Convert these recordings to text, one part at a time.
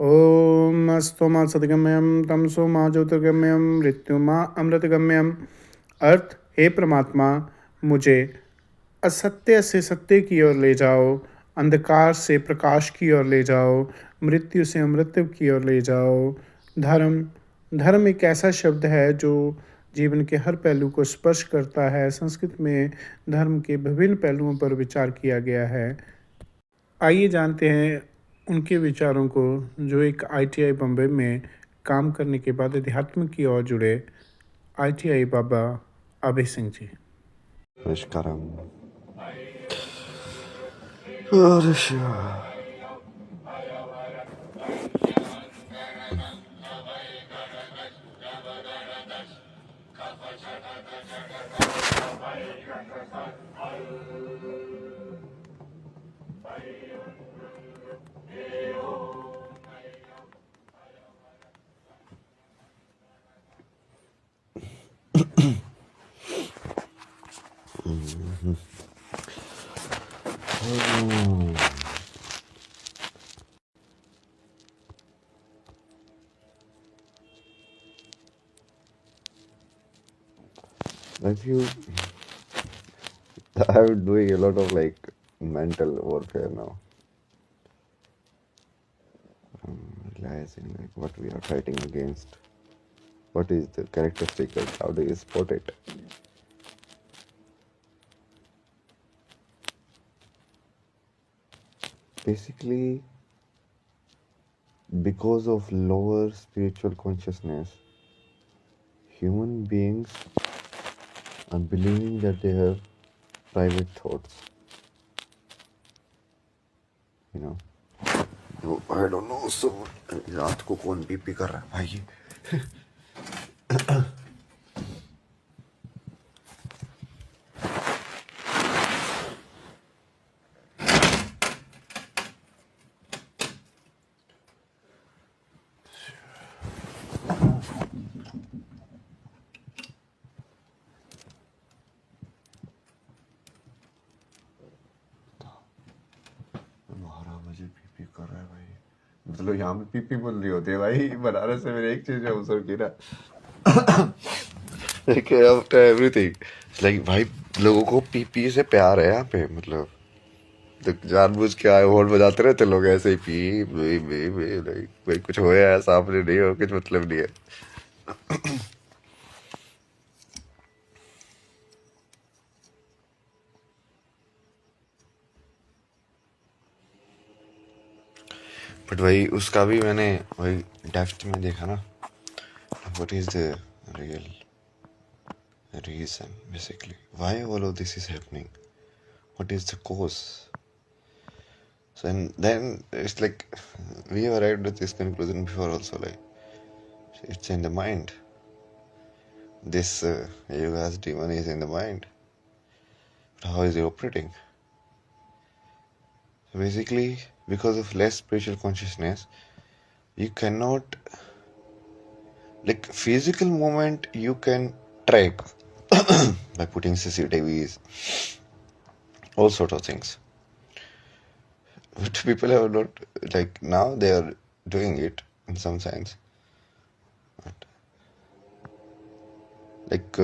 ॐ अस्तु मा सद्गम्यं तमसो मा ज्योतिर्गम्यं मृत्युमा अमृतगम्यम। अर्थ, हे परमात्मा, मुझे असत्य से सत्य की ओर ले जाओ, अंधकार से प्रकाश की ओर ले जाओ, मृत्यु से अमृत की ओर ले जाओ। धर्म, धर्म एक ऐसा शब्द है जो जीवन के हर पहलू को स्पर्श करता है। संस्कृत में धर्म के विभिन्न पहलुओं पर विचार किया गया है। आइए जानते हैं उनके विचारों को, जो एक आईटीआई बम्बई में काम करने के बाद अध्यात्म की ओर जुड़े आईटीआई बाबा अभय सिंह जी। नमस्कारम। अरे Shiva. I feel I'm doing a lot of like mental warfare now. Realizing like what we are fighting against. What is the characteristic? Like how do you spot it? Basically, because of lower spiritual consciousness, human beings are believing that they have private thoughts. You know. I don't know. So रात को कौन P कर रहा है भाई? P कर रहा है भाई। मतलब यहाँ पे पीपी बोल रही होती है भाई। बनारस से मेरे एक चीज है उसर की ना। आफ्टर एवरीथिंग लाइक भाई लोगों को पीपी से प्यार है यहाँ पे। मतलब तो जानबूझ के आए होड़ बजाते रहते लोग ऐसे ही पी लाइक भाई कुछ होया है सामने नहीं हो कुछ मतलब नहीं है। बट वही उसका भी मैंने वही डेप्थ में देखा ना। What is the real reason basically why all of this is happening, what is the cause. So and then it's like we have arrived at this conclusion before also, like it's in the mind. This yoga's demon is in the mind, but how is it operating? So basically because of less spiritual consciousness you cannot, like physical movement you can track by putting CCTVs, all sort of things. But people have not, like now they are doing it in some sense. But like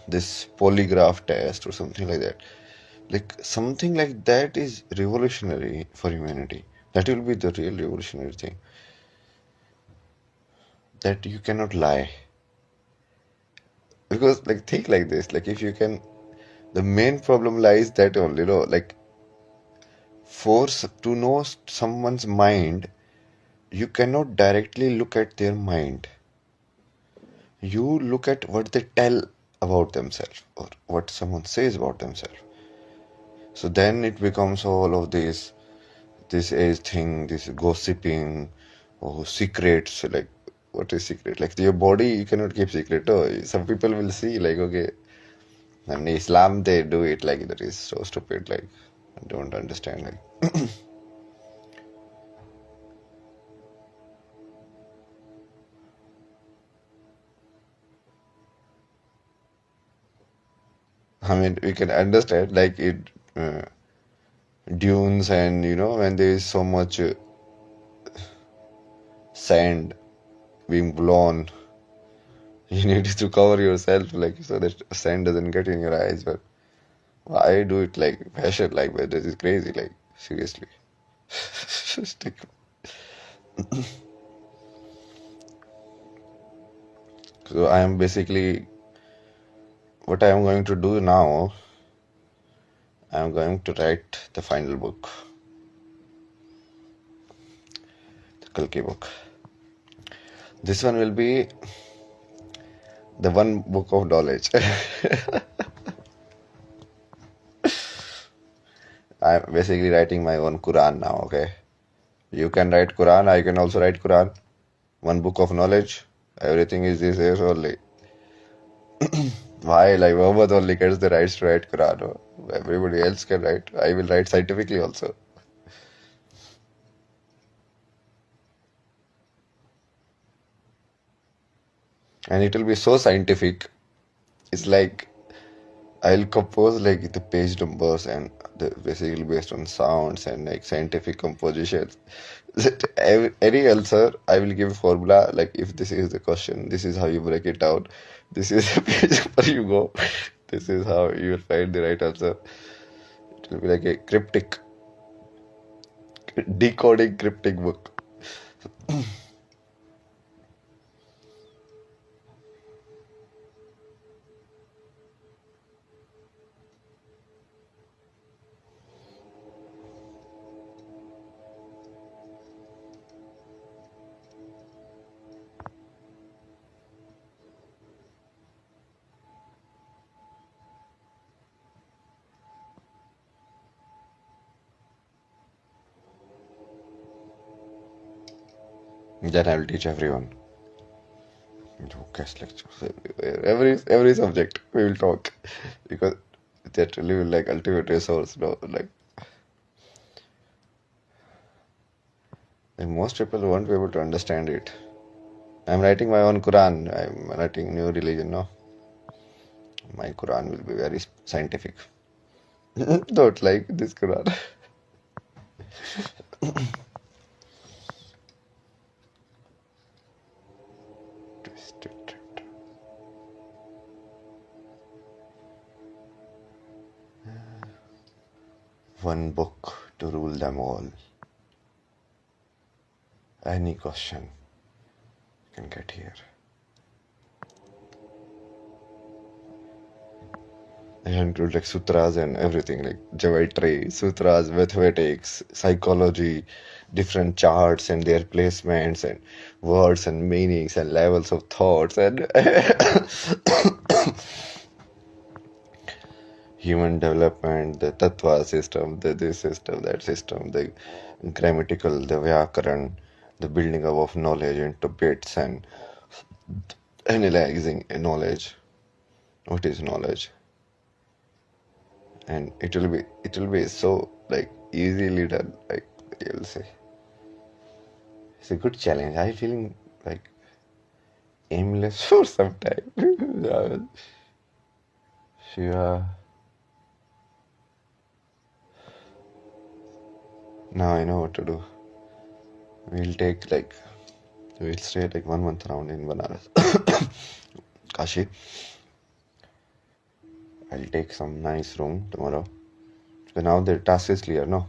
this polygraph test or something like that. Like something like that is revolutionary for humanity. That will be the real revolutionary thing. That you cannot lie. Because like think like this, like if you can, the main problem lies that only, you know, like to know someone's mind, you cannot directly look at their mind. You look at what they tell about themselves or what someone says about themselves. So then it becomes all of this age thing, this gossiping or secrets. Like what is secret? Like your body you cannot keep secret. Oh, some people will see like, okay, and in Islam they do it like that is so stupid. Like I don't understand. Like I mean we can understand like it dunes and you know when there is so much sand being blown. You need to cover yourself like so that sand doesn't get in your eyes. But why do it like passion like that? This is crazy. Like seriously. Stick. So I am basically what I am going to do now. I am going to write the final book, the Kalki book. This one will be the one book of knowledge. I'm basically writing my own Quran now, okay? You can write Quran, I can also write Quran. One book of knowledge. Everything is this is only. Why? Like Muhammad only gets the rights to write Quran. No? Everybody else can write. I will write scientifically also. And it will be so scientific. It's like I'll compose like the page numbers and basically based on sounds and like scientific compositions. Any answer, I will give a formula. Like if this is the question, this is how you break it down. This is the page where you go. This is how you will find the right answer. It will be like a cryptic, decoding cryptic book. Then I will teach everyone. Guest lectures every subject we will talk because that really will like ultimate resource. No, like most people won't be able to understand it. I'm writing my own Quran. I'm writing new religion. No, my Quran will be very scientific. Don't like this Quran. Twisted. One book to rule them all. Any question you can get here. I include like sutras and everything, like geometry, sutras, mathematics, psychology, different charts and their placements and words and meanings and levels of thoughts and human development, the tattva system, the this system, that system, the grammatical, the vyakaran, the building up of knowledge into bits and analyzing knowledge. What is knowledge? And it will be so like easily done, like you'll say. It's a good challenge. I'm feeling like aimless for some time. Shiva. Now I know what to do. We'll stay like 1 month around in Banaras. Kashi. I'll take some nice room tomorrow. So now the task is clear, no?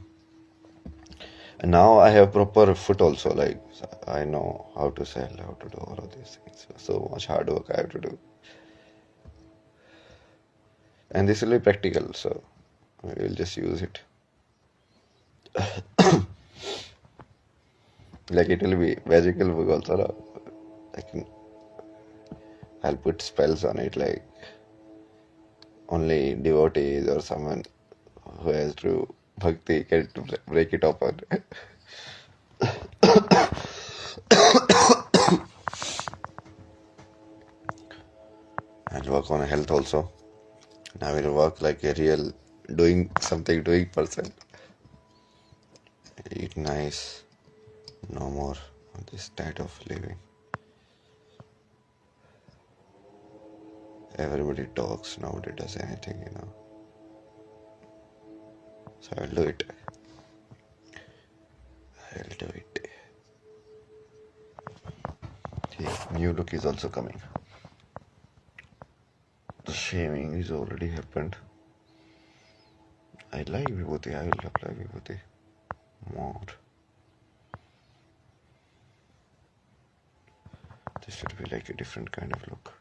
And now I have proper foot also, like I know how to sell, how to do all of these things. So much hard work I have to do. And this will be practical, so we'll just use it. Like it will be magical book also, no? Like I'll put spells on it, like only devotees or someone who has true bhakti can break it open. I'll work on health also. I will work like a real doing person. Eat nice. No more of this type of living. Everybody talks, nobody does anything, you know. So I'll do it. The new look is also coming. The shaving is already happened. I like Vibhuti. I will apply Vibhuti more. This should be like a different kind of look.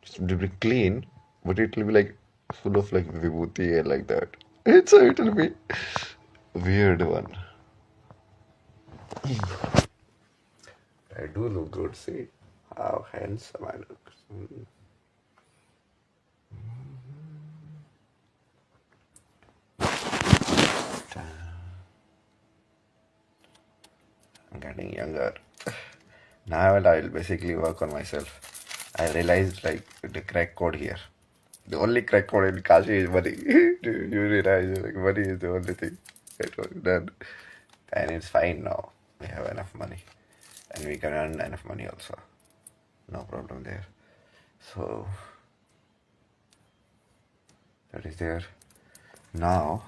It will be clean, but it will be like full of like Vibhuti and like that. It will be weird one. I do look good. See how handsome I look. I'm getting younger. Now I'll basically work on myself. I realized like the crack code here. The only crack code in Kashi is money. You realize like money is the only thing that was done. And it's fine now. We have enough money. And we can earn enough money also. No problem there. So that is there. Now,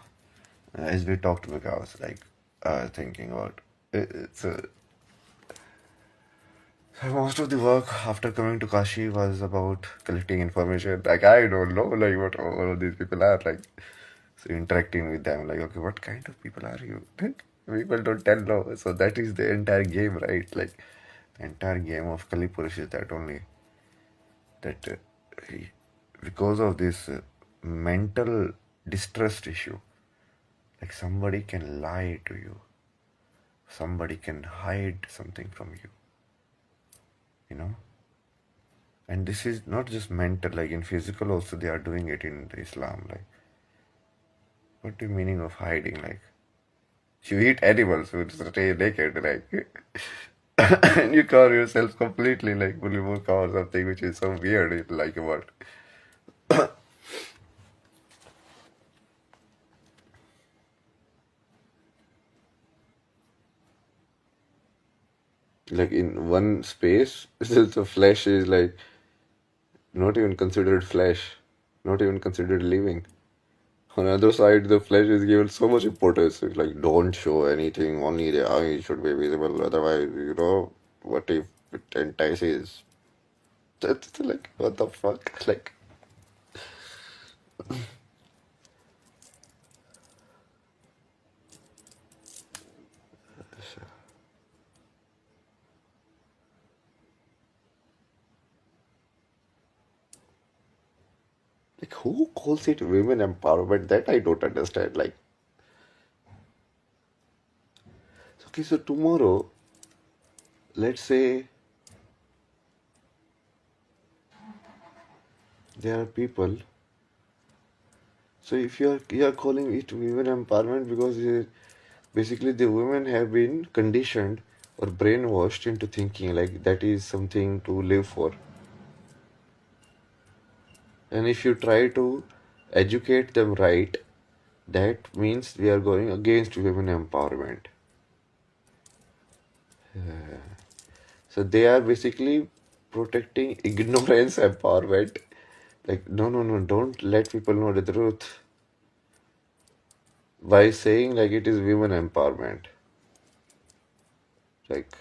as we talked, because like I was thinking about it's most of the work after coming to Kashi was about collecting information. Like I don't know like what all of these people are like. So interacting with them, like, okay, what kind of people are you? Like, people don't tell no. So that is the entire game, right? Like the entire game of Kalipurish is that only. That because of this mental distrust issue, like somebody can lie to you, somebody can hide something from you, you know. And this is not just mental, like in physical also they are doing it in Islam. Like, what the meaning of hiding? Like, you eat animals who stay naked, like, and you cover yourself completely, like fully burqa or something, which is so weird. Like about. Like in one space, the flesh is like not even considered flesh, not even considered living. On the other side, the flesh is given so much importance. It's like, don't show anything, only the eye should be visible. Otherwise, what if it entices? That's like, what the fuck? Like, who calls it women empowerment? That I don't understand. Like, okay, so tomorrow, let's say there are people. So if you are calling it women empowerment because basically the women have been conditioned or brainwashed into thinking like that is something to live for. And if you try to educate them right, that means we are going against women empowerment. So they are basically protecting ignorance empowerment. Like, no, don't let people know the truth by saying like it is women empowerment. Like,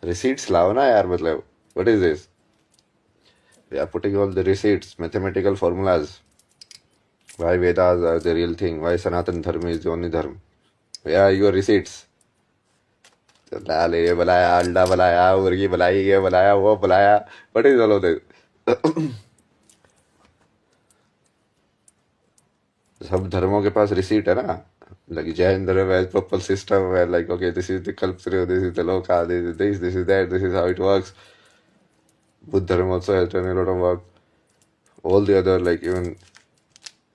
receipts लाओ ना यार, मतलब what is this? We are putting all the receipts, mathematical formulas. Why Vedas are the real thing? Why Sanatan Dharma is the only dharma? Where are your receipts? लाल ये बुलाया, अंडा बुलाया, मुर्गी बुलाई, ये बुलाया, वो बुलाया. What is all of this? सब धर्मों के पास रिसीट है ना. Like Jain Dharma has proper system where like, okay, this is the Kalpataru, this is the Loka, this is that, this is how it works. Buddha Dharma also has done a lot of work. All the other, like even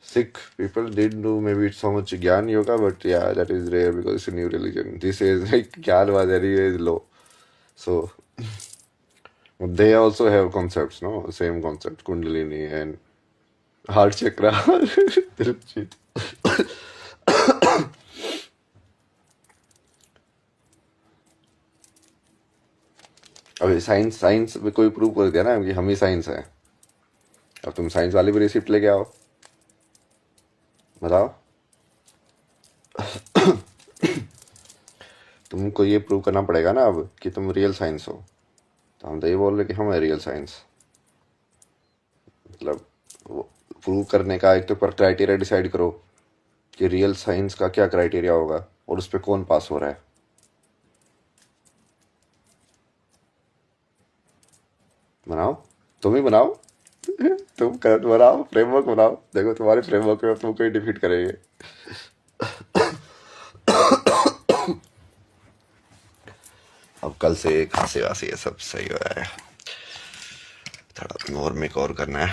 Sikh people did do maybe so much Gyan Yoga, but yeah, that is rare because it's a new religion. This is like Gyan was anyways low. So they also have concepts, no? Same concept, Kundalini and heart chakra. अभी science में कोई prove कर दिया ना कि हम ही science है. अब तुम साइंस वाली भी रिसिप्ट लेके आओ, बताओ. तुमको ये प्रूव करना पड़ेगा ना अब कि तुम रियल साइंस हो। तो हम तो ये बोल रहे कि हम है रियल साइंस। मतलब प्रूव करने का एक तो पर क्राइटेरिया डिसाइड करो कि रियल साइंस का क्या क्राइटेरिया होगा और उस पर कौन पास हो रहा है। बनाओ, तुम ही बनाओ। तुम कर बनाओ, फ्रेमवर्क बनाओ, देखो तुम्हारे फ्रेमवर्क में तुमको ही डिफीट करेंगे। अब कल से खांसी वासी ये सब सही हो रहा है, थोड़ा और मेक और करना है।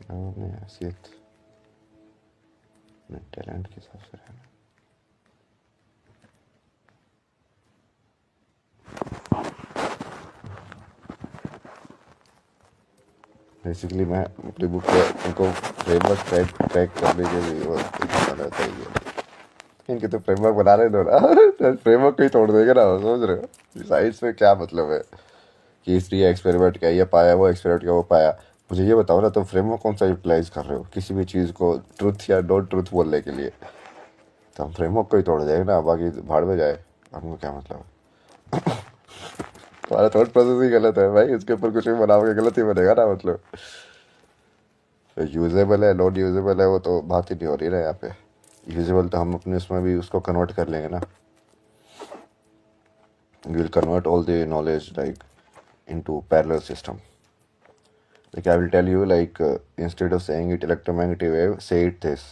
अपने हैसियत अपने टैलेंट के हिसाब से रहना। बेसिकली मैं अपनी बुक पे उनको फ्रेमवर्क ट्रैक करने के लिए वो रहता ही है। इनके तो फ्रेमवर्क बना रहे दो ना। फ्रेमवर्क को ही तोड़ देंगे ना, सोच रहे हो साइंस में क्या मतलब है कि इसलिए एक्सपेरिमेंट किया, ये पाया, वो एक्सपेरिमेंट किया, वो पाया। मुझे ये बताओ ना, तुम फ्रेमवर्क कौन सा यूटिलाइज कर रहे हो किसी भी चीज़ को ट्रुथ या नॉट ट्रुथ बोलने के लिए? तो हम फ्रेमवर्क को ही तोड़ जाएंगे ना, बाकी भाड़ में जाए, हमको क्या मतलब है। तुम्हारा थॉट प्रोसेस ही गलत है भाई, इसके ऊपर कुछ भी बनाओगे गलत ही बनेगा ना। मतलब यूजेबल है नॉट यूजेबल है वो तो बात ही नहीं हो रही ना यहाँ पे। यूजेबल तो हम अपने उसमें भी उसको कन्वर्ट कर लेंगे ना। We will convert all the knowledge like into parallel system. Like I will tell you, like instead of saying it electromagnetic wave, say it this,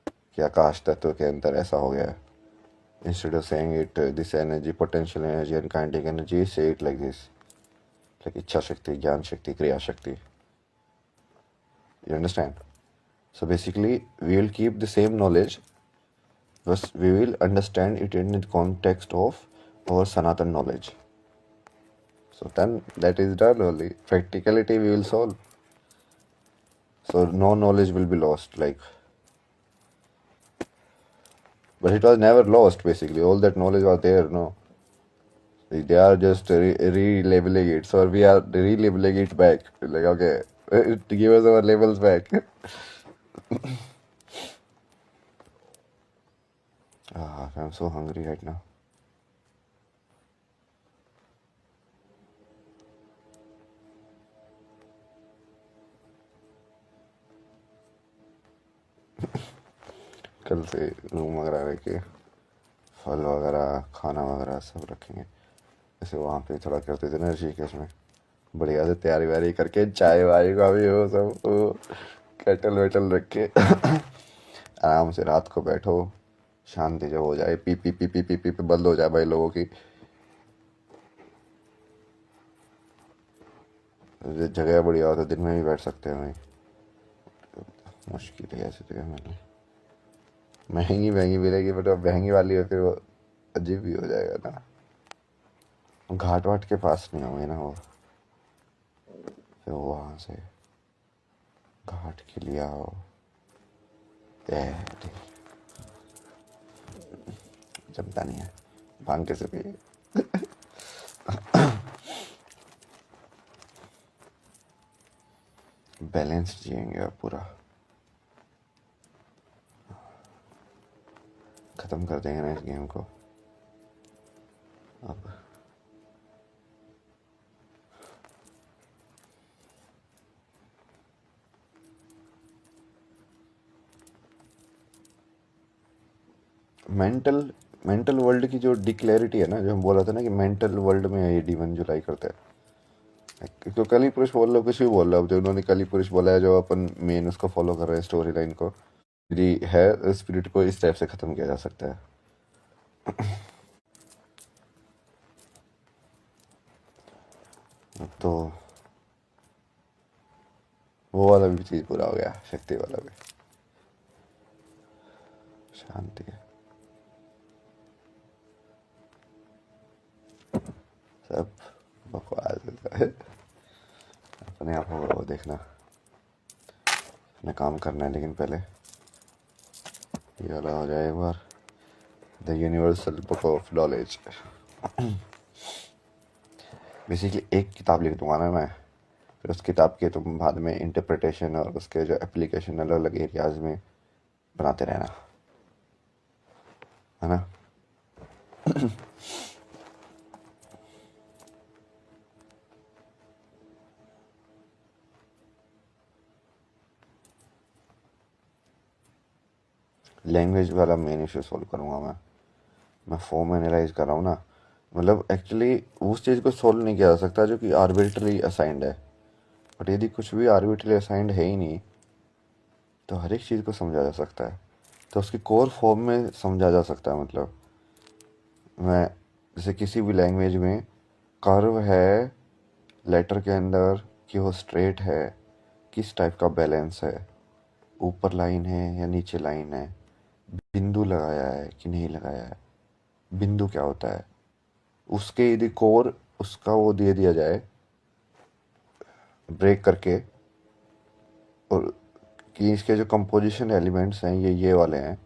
कि आकाश तत्व के अंदर ऐसा हो गया है। Instead of saying it this energy, potential energy and kinetic energy, say it like this, like इच्छा शक्ति, ज्ञान शक्ति, क्रिया शक्ति। You understand? So basically we will keep the same knowledge, but we will understand it in the context of our Sanatan knowledge. So then that is done only. Practicality we will solve. So no knowledge will be lost, like. But it was never lost, basically. All that knowledge was there, no? They are just relabeling it. So we are relabeling it back. Like, okay, give us our labels back. I'm so hungry right now. कल से room वगैरह रखे, फल वगैरह, खाना वगैरह सब रखेंगे। जैसे वहाँ पे थोड़ा करते थे ना ऋषिकेश में, बढ़िया से तैयारी व्यारी करके, चाय वाय का भी हो सब, वो केटल वेटल रख के आराम से रात को बैठो, शांति जब हो जाए, P P P P P P P बंद हो जाए भाई लोगों की। जगह बढ़िया हो तो दिन में भी बैठ सकते हैं भाई। मुश्किल है ऐसी जगह मिलनी, महंगी महंगी मिलेगी, बट महंगी वाली है फिर वो अजीब भी हो जाएगा ना। घाट वाट के पास नहीं होंगे ना वो, फिर वहाँ से घाट के लिए आओ, जमता नहीं है, भांग कैसे पिए। बैलेंस जिएंगे अब पूरा, खत्म कर देंगे ना इस गेम को अब। मेंटल वर्ल्ड की जो डिक्लेरिटी है ना, जो हम बोला था ना कि मेंटल वर्ल्ड में है ये डीमन जो लाई करता है। तो कली पुरुष बोल रहा, कुछ भी बोल रहा, जो उन्होंने कली पुरुष बोला है, जो अपन मेन उसको फॉलो कर रहे हैं स्टोरी लाइन को, है स्पिरिट को इस टाइप से खत्म किया जा सकता है। तो वो वाला भी चीज पूरा हो गया, शक्ति वाला भी, शांति है, सब बकवास है। अपने आप होगा वो देखना, अपने काम करना है, लेकिन पहले ये वाला हो जाए एक बार, the universal book of knowledge. Basically एक किताब लिख दूंगा ना मैं, फिर उस किताब के तुम बाद में इंटरप्रिटेशन और उसके जो एप्लीकेशन अलग अलग एरियाज में बनाते रहना, है ना। लैंग्वेज वाला मेन इशू सोल्व करूँगा मैं फॉर्म एनालाइज कर रहा हूँ ना, मतलब एक्चुअली उस चीज़ को सोल्व नहीं किया जा सकता जो कि आर्बिट्रली असाइंड है, बट यदि कुछ भी आर्बिट्रली असाइंड है ही नहीं तो हर एक चीज़ को समझा जा सकता है, तो उसकी कोर फॉर्म में समझा जा सकता है। मतलब मैं जैसे किसी भी लैंग्वेज में कर्व है लेटर के अंदर कि वो स्ट्रेट है, किस टाइप का बैलेंस है, ऊपर लाइन है या नीचे लाइन है, बिंदु लगाया है कि नहीं लगाया है, बिंदु क्या होता है, उसके यदि कोर उसका वो दे दिया जाए ब्रेक करके, और कि इसके जो कंपोजिशन एलिमेंट्स हैं ये वाले हैं,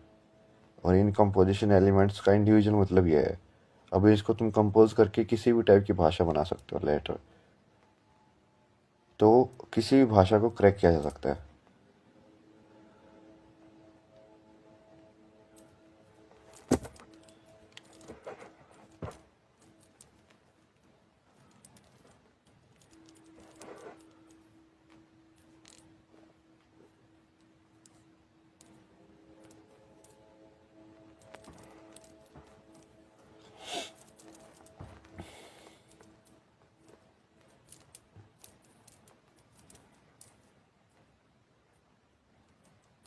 और इन कंपोजिशन एलिमेंट्स का इंडिविजुअल मतलब ये है। अब इसको तुम कंपोज करके किसी भी टाइप की भाषा बना सकते हो लेटर, तो किसी भी भाषा को क्रैक किया जा सकता है।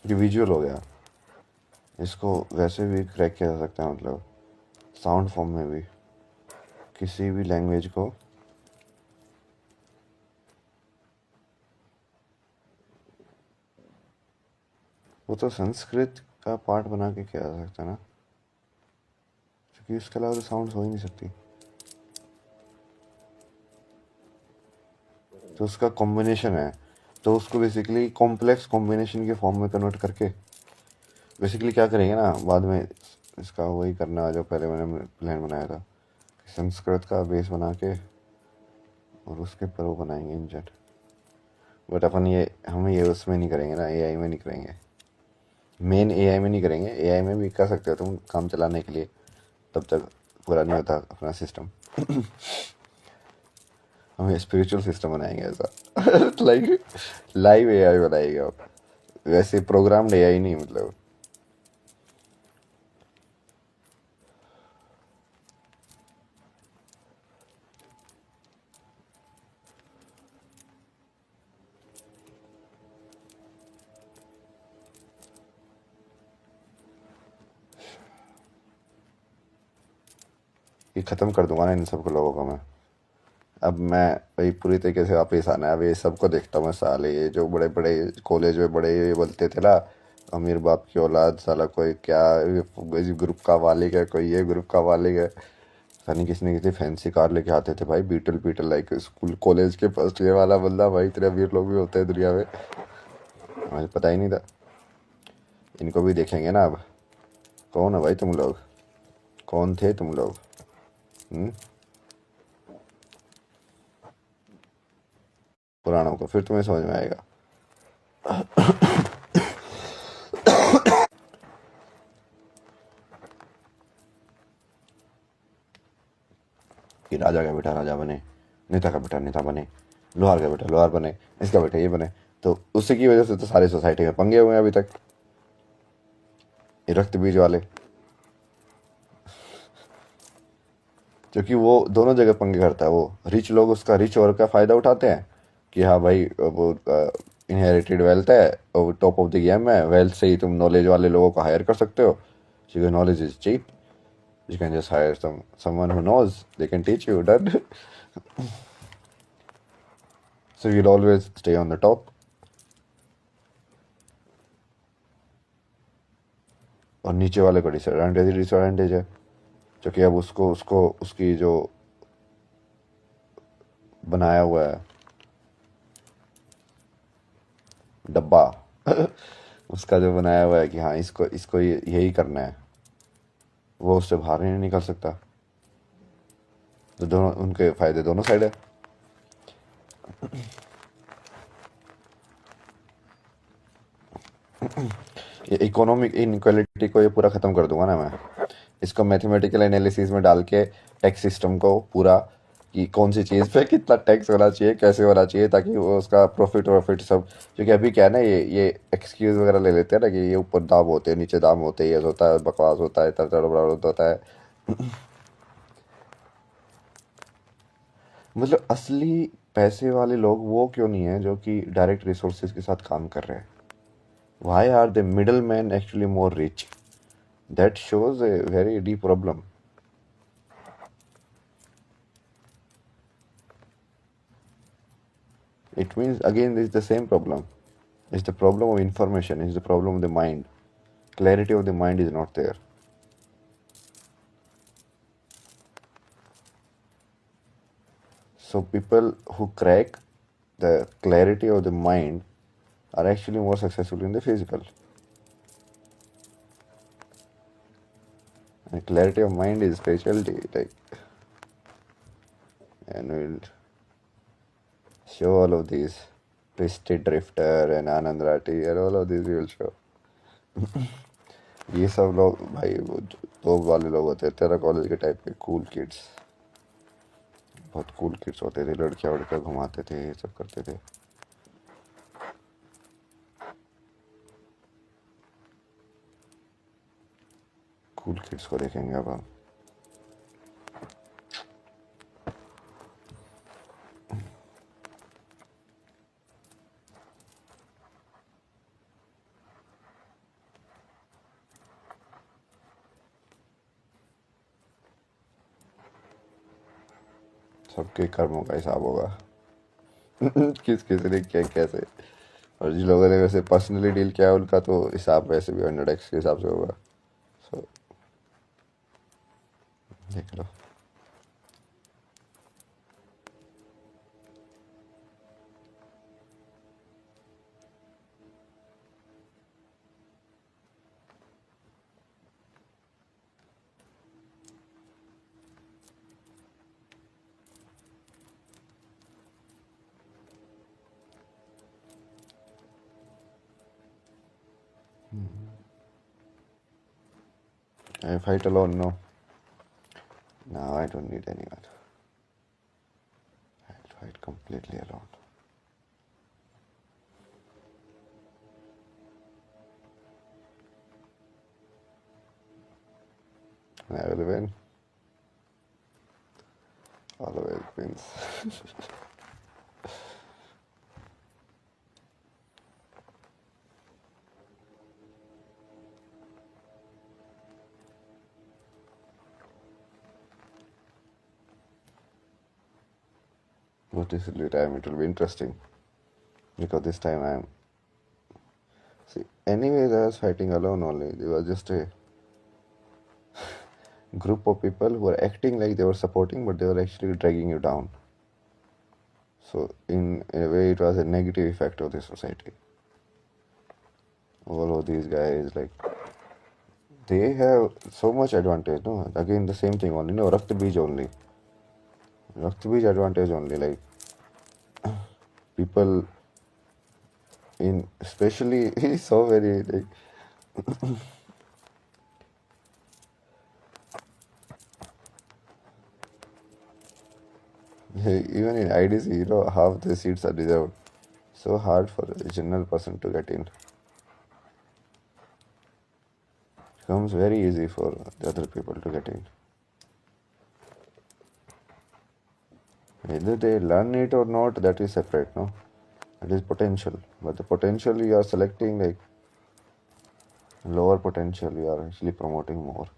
ये विजुअल हो गया, इसको वैसे भी क्रैक किया जा सकता है, मतलब साउंड फॉर्म में भी किसी भी लैंग्वेज को। वो तो संस्कृत का पार्ट बना के किया जा सकता है ना, क्योंकि इसके अलावा तो साउंड हो ही नहीं सकती, तो उसका कॉम्बिनेशन है, तो उसको बेसिकली कॉम्प्लेक्स कॉम्बिनेशन के फॉर्म में कन्वर्ट करके बेसिकली क्या करेंगे ना बाद में, इसका वही करना जो पहले मैंने प्लान बनाया था, संस्कृत का बेस बना के और उसके ऊपर वो बनाएंगे इंजन। बट अपन ये हम ये उसमें नहीं करेंगे ना, एआई में नहीं करेंगे, मेन एआई में नहीं करेंगे, एआई में भी कर सकते हो तुम काम चलाने के लिए, तब तक पूरा नहीं होता अपना सिस्टम। हम स्पिरिचुअल सिस्टम बनाएंगे ऐसा, लाइक लाइव एआई बनाएंगे अब, वैसे प्रोग्राम्ड एआई नहीं, मतलब ये ख़त्म कर दूंगा ना इन सब लोगों को मैं। अब मैं वही पूरी तरीके से वापस आना है। अब ये सबको देखता हूँ मैं, साले ये जो बड़े बड़े कॉलेज में बड़े ये बोलते थे ना, अमीर बाप की औलाद, साला कोई क्या इस ग्रुप का मालिक है, कोई ये ग्रुप का मालिक है, पता नहीं किसने कितनी फैंसी कार लेके आते थे भाई, बीटल पीटल, लाइक स्कूल कॉलेज के फर्स्ट ईयर वाला बंदा। भाई इतने अमीर लोग भी होते हैं दुनिया में, मुझे पता ही नहीं था। इनको भी देखेंगे ना अब, कौन है भाई तुम लोग, कौन थे तुम लोग? पुराणों को फिर तुम्हें समझ में आएगा। कि राजा का बेटा राजा बने, नेता का बेटा नेता बने, लोहार का बेटा लोहार बने, इसका बेटा ये बने, तो उसी की वजह से तो सारी सोसाइटी में पंगे हुए हैं अभी तक, ये रक्त बीज वाले, क्योंकि वो दोनों जगह पंगे करता है। वो रिच लोग उसका रिच और का फ़ायदा उठाते हैं कि हाँ भाई वो इनहेरिटेड वेल्थ है और टॉप ऑफ द गेम है, वेल्थ से ही तुम नॉलेज वाले लोगों को हायर कर सकते हो, क्योंकि knowledge is cheap, you can just hire someone who knows, they can teach you, done. So you'll always stay on the top. और नीचे वाले को डिसएडवांटेज है, क्योंकि अब उसको उसको उसकी जो बनाया हुआ है डब्बा, उसका जो बनाया हुआ है कि हाँ इसको इसको यही करना है, वो उससे बाहर नहीं निकल सकता। तो दोनों उनके फायदे दोनों साइड है। ये इकोनॉमिक इनक्वालिटी को ये पूरा ख़त्म कर दूंगा ना मैं, इसको मैथमेटिकल एनालिसिस में डाल के टैक्स सिस्टम को पूरा, कि कौन सी चीज़ पे कितना टैक्स होना चाहिए, कैसे होना चाहिए, ताकि वो उसका प्रॉफिट सब, क्योंकि अभी क्या है ना, ये एक्सक्यूज़ वगैरह ले लेते हैं ना, कि ये ऊपर दाम होते हैं, नीचे दाम होते हैं, ये होता है, बकवास होता है, तड़बड़ होता है। मतलब असली पैसे वाले लोग वो क्यों नहीं है जो कि डायरेक्ट रिसोर्सेज के साथ काम कर रहे हैं? Why are the middle man actually more rich? That shows a very deep problem. It means again it's the same problem. It's the problem of information, it's the problem of the mind. Clarity of the mind is not there. So people who crack the clarity of the mind are actually more successful in the physical. And clarity of mind is specialty, like, and we'll show all of these. Twisted Drifter and Anand Rati and all of these we will show. ये सब लोग भाई वो दो वाले लोग होते हैं तेरा कॉलेज के टाइप के कूल किड्स, बहुत कूल किड्स होते थे, लड़कियां वड़कियां घुमाते थे, ये सब करते थे. कूल किड्स को देखेंगे अब हम. सबके कर्मों का हिसाब होगा. किस किस ने क्या कैसे, और जिन लोगों ने वैसे पर्सनली डील किया उनका तो हिसाब वैसे भी 100x के हिसाब से होगा. सो देख लो. I fight alone, no. No, I don't need anyone. I'll fight completely alone. I will win. Always wins. But this time it will be interesting, because this time I'm. See, anyways, I was fighting alone only. There was just a group of people who were acting like they were supporting, but they were actually dragging you down. So, in a way, it was a negative effect of the society. All of these guys, like, they have so much advantage, no? Again, the same thing only, no? Rakta Beej only. Rakta Beej advantage only, like, people in, especially, he's so very, like, even in IDC, half the seats are reserved. So hard for a general person to get in. Becomes very easy for the other people to get in. Whether they learn it or not, that is separate, no? That is potential. But the potential you are selecting, like, lower potential, you are actually promoting more.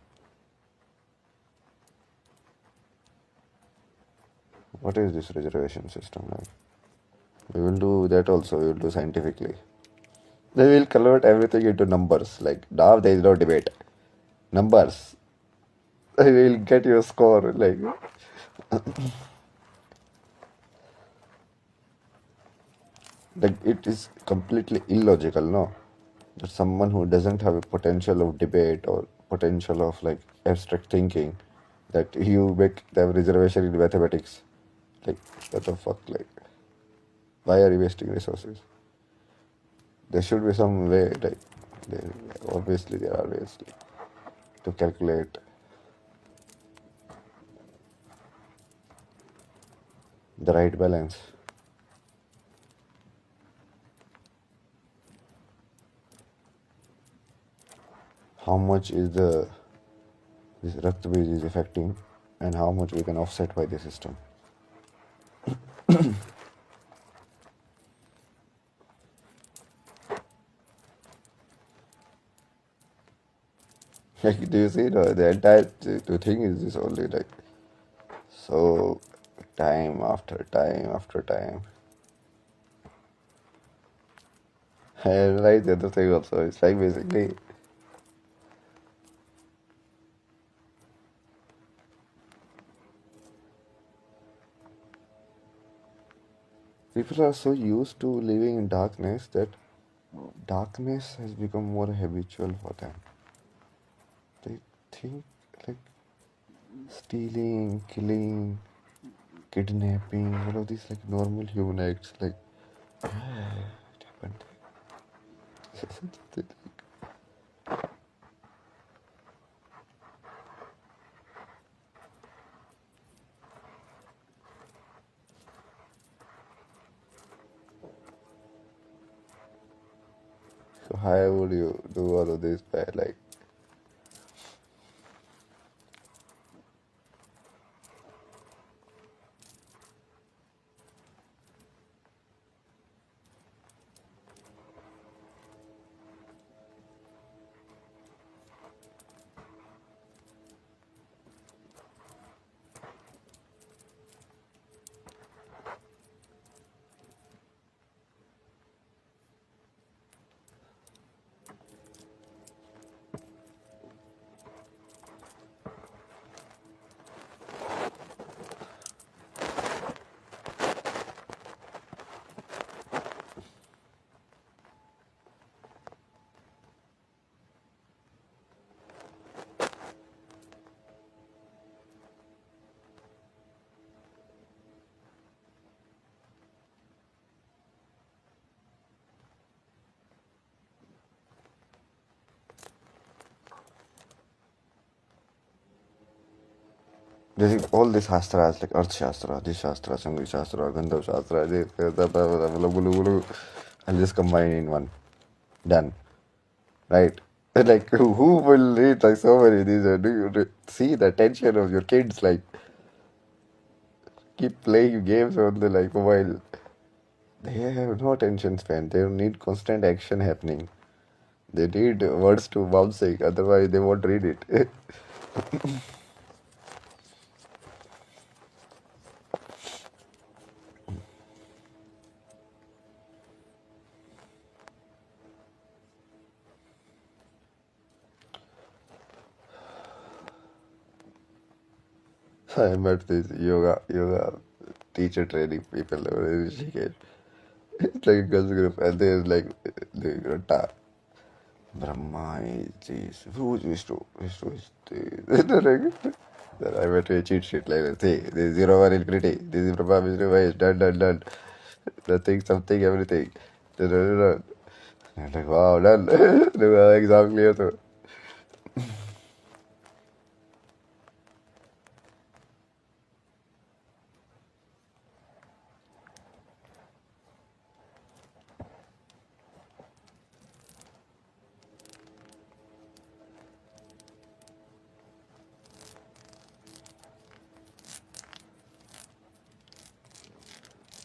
What is this reservation system like? We will do that also, we will do scientifically. They will convert everything into numbers. Like, now there is no debate. Numbers. I will get your score. Like, it is completely illogical, no? That someone who doesn't have a potential of debate or potential of like abstract thinking, that you make the reservation in mathematics. Like, what the fuck, like. Why are you wasting resources? There should be some way, like, there, obviously there are ways to calculate the right balance. How much is this Raktabij is affecting, and how much we can offset by the system. Like, do you see the entire the thing is this only, like, so time after time after time. And like the other thing also, it's like basically people are so used to living in darkness that darkness has become more habitual for them. They think like stealing, killing, kidnapping, all of these like normal human acts, like it happened. So how would you do all of this by like there's all these shastras like Earth Shastra, this Shastra, Sangeet Shastra, Gandharv Shastra, this, I'll just combine in one. Done. Right? Like who will read like so many these? Do you see the attention of your kids? Like keep playing games on the like mobile. They have no attention span. They need constant action happening. They need words to bouncing. Otherwise, they won't read it. I met these yoga teacher training people over in Rishikesh. It's like a girls group, and there's like the Brahma is this, who's Vishnu is this. Then I went to a cheat sheet like that. See, this is 0 1 infinity. This is Brahma Vishnu Mahesh. Done. Nothing, something, everything. Done. I'm like, wow, done. Exam clear. So.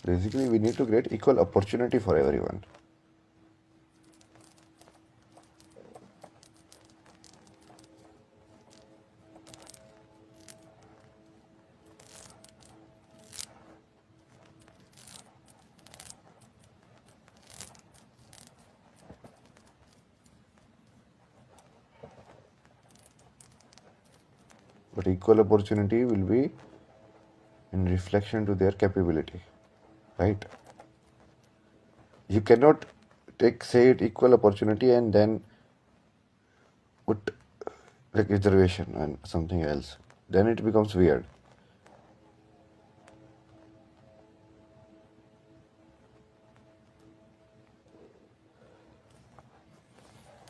Basically, we need to create equal opportunity for everyone. But equal opportunity will be in reflection to their capability, right? You cannot say it equal opportunity and then put like reservation and something else. Then it becomes weird.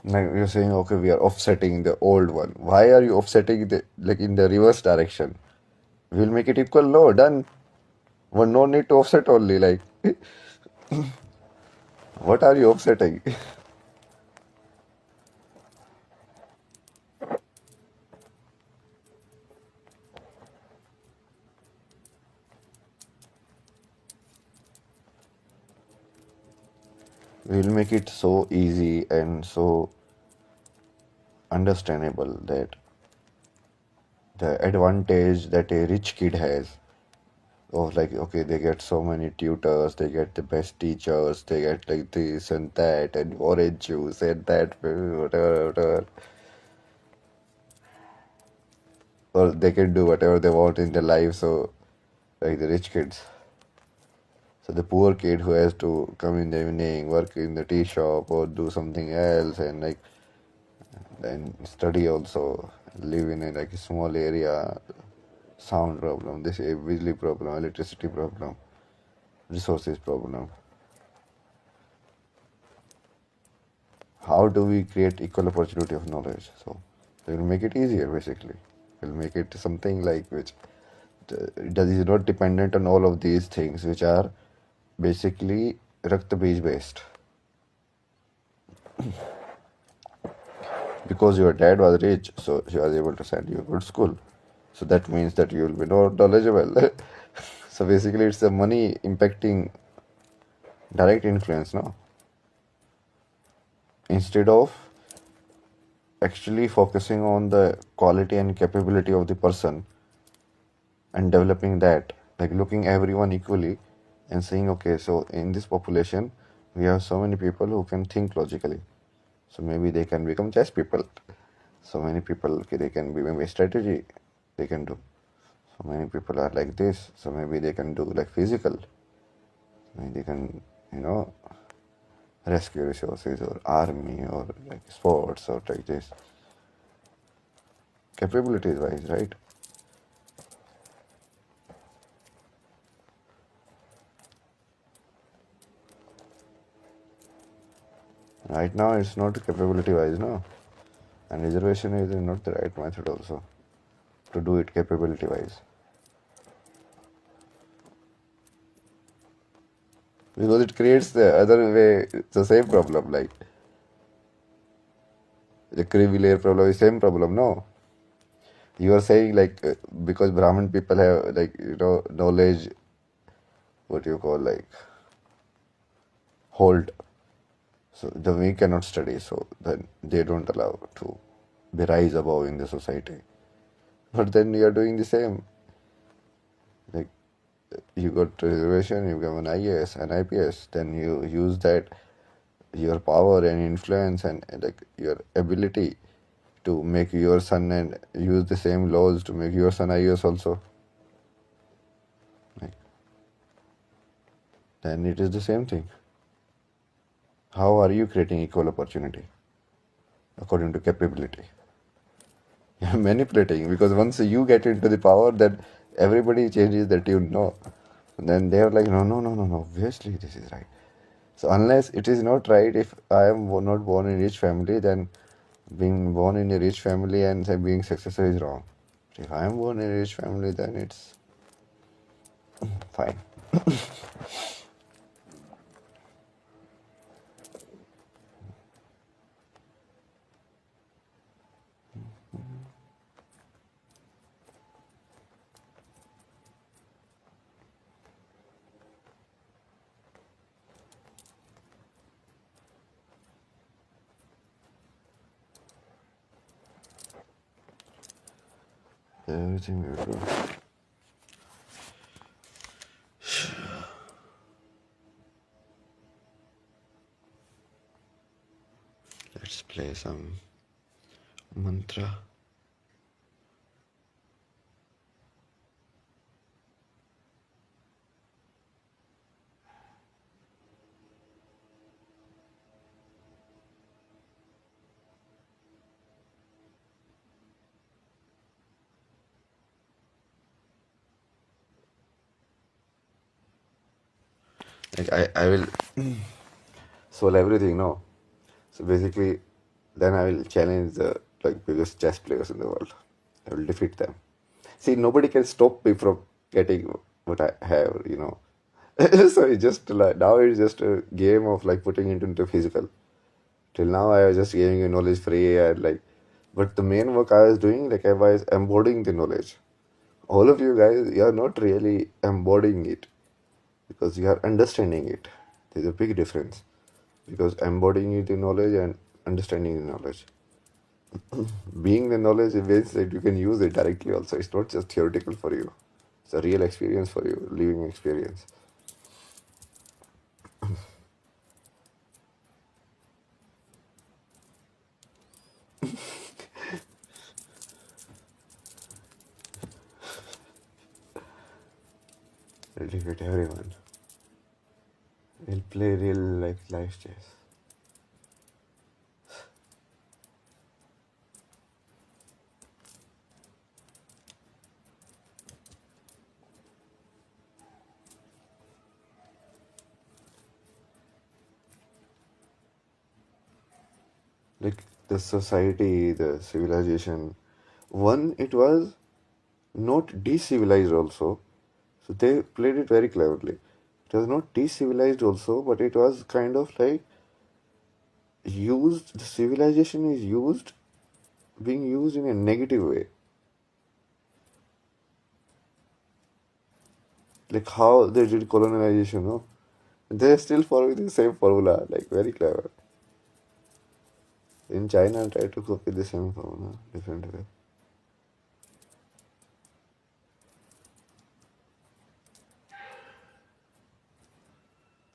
Like you're saying, okay, we are offsetting the old one. Why are you offsetting the like in the reverse direction? We'll make it equal. No, done. Well, no need to offset only. Like, what are you offsetting? We'll make it so easy and so understandable that the advantage that a rich kid has of like, okay, they get so many tutors, they get the best teachers, they get like this and that and orange juice and that whatever, whatever, or they can do whatever they want in their life. So like the rich kids, so the poor kid who has to come in the evening, work in the tea shop or do something else, and like then study also, live in a like a small area, sound problem, this a bijli problem, electricity problem, resources problem. How do we create equal opportunity of knowledge? So we'll make it easier basically. We'll make it something like which that is not dependent on all of these things which are basically Rakta Bij based. Because your dad was rich, so he was able to send you a good school. So that means that you will be more knowledgeable. So basically, it's the money impacting direct influence, no? Instead of actually focusing on the quality and capability of the person and developing that, like looking everyone equally and saying, okay, so in this population, we have so many people who can think logically. So maybe they can become chess people. So many people, okay, they can be maybe strategy they can do. So many people are like this, so maybe they can do like physical. Maybe they can, you know, rescue resources or army or like sports or like this. Capabilities wise, right? Right now it's not capability wise, no. And reservation is not the right method also to do it capability wise. Because it creates the other way, it's the same problem, like the creamy layer problem is same problem, no. You are saying like because Brahmin people have like knowledge, what you call like hold, so the we cannot study, so then they don't allow to be rise above in the society. But then you are doing the same, like you got reservation, you become an IAS and IPS, then you use that your power and influence and like your ability to make your son and use the same laws to make your son IAS also. Like, then it is the same thing. How are you creating equal opportunity according to capability? You're manipulating because once you get into the power, then everybody changes the tune. No, then they are like, no, no, no, no, no. Obviously, this is right. So unless it is not right, if I am not born in a rich family, then being born in a rich family and say being successful is wrong. If I am born in a rich family, then it's fine. Everything will do. Let's play some mantra. Like I will solve everything, no? So basically, then I will challenge the biggest chess players in the world. I will defeat them. See, nobody can stop me from getting what I have. So it's just like now it's just a game of like putting it into physical. Till now I was just giving you knowledge free and but the main work I was doing, like I was embodying the knowledge. All of you guys, you are not really embodying it because you are understanding it. There's a big difference because embodying the knowledge and understanding the knowledge. Being the knowledge means that you can use it directly also. It's not just theoretical for you. It's a real experience for you, living experience. We'll defeat everyone. We'll play real life chess. Like the society, the civilization. One, it was not decivilized also. So they played it very cleverly. It was not decivilized also, but it was kind of like used, the civilization is being used in a negative way. Like how they did colonization, no? They're still following the same formula, like very clever. In China, try to copy the same formula, different way.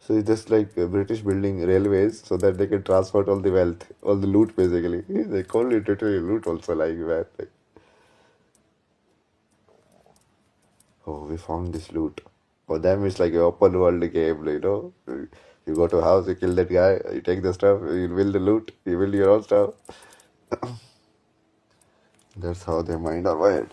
So it's just like British building railways so that they can transport all the wealth, all the loot basically. They call it literally loot also like that. Like, oh, we found this loot. For them, it's like an open world game. You go to a house, you kill that guy, you take the stuff, you build the loot, you build your own stuff. That's how their mind are wired.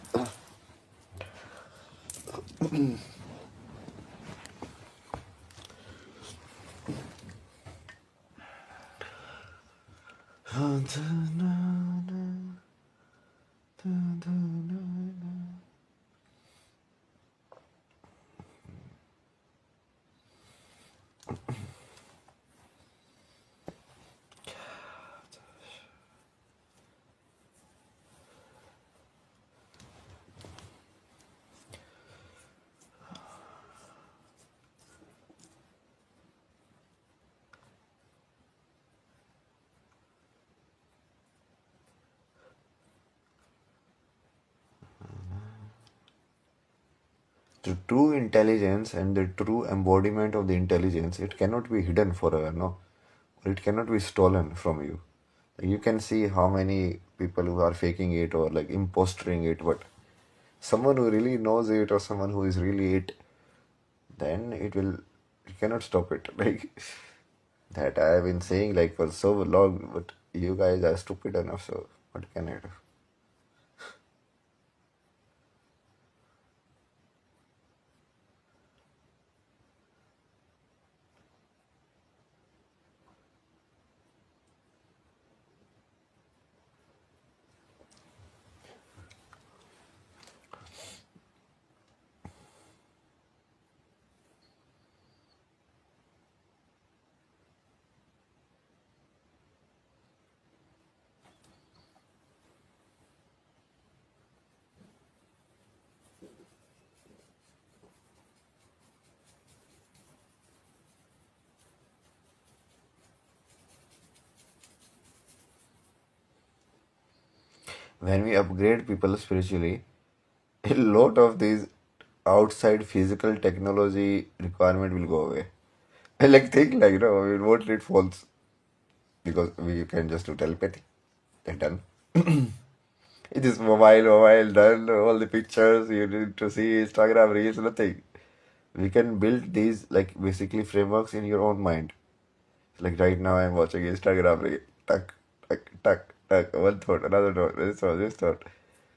The true intelligence and the true embodiment of the intelligence, it cannot be hidden forever, no? Or it cannot be stolen from you. You can see how many people who are faking it or like imposting it, but someone who really knows it or someone who is really it, then you cannot stop it. Like that I have been saying like for so long, but you guys are stupid enough, so what can I do? When we upgrade people spiritually, a lot of these outside physical technology requirement will go away. I like think we won't need phones because we can just do telepathy. They're done. It is mobile done. All the pictures you need to see, Instagram reels, nothing. We can build these like basically frameworks in your own mind. Like right now, I'm watching Instagram reel. Tuck, tuck, tuck, tuck. One thought, another thought, this thought, this thought.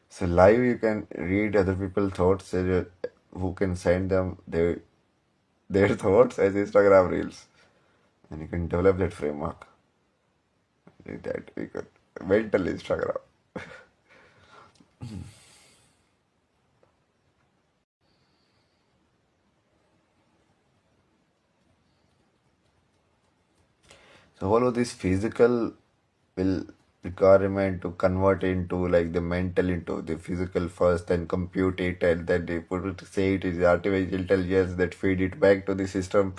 So live, you can read other people's thoughts, who can send them their thoughts as Instagram reels, and you can develop that framework. Like that we could. Mental Instagram. So all of this physical will requirement to convert into like the mental into the physical first, then compute it, and then they put it, say it is artificial intelligence that feed it back to the system,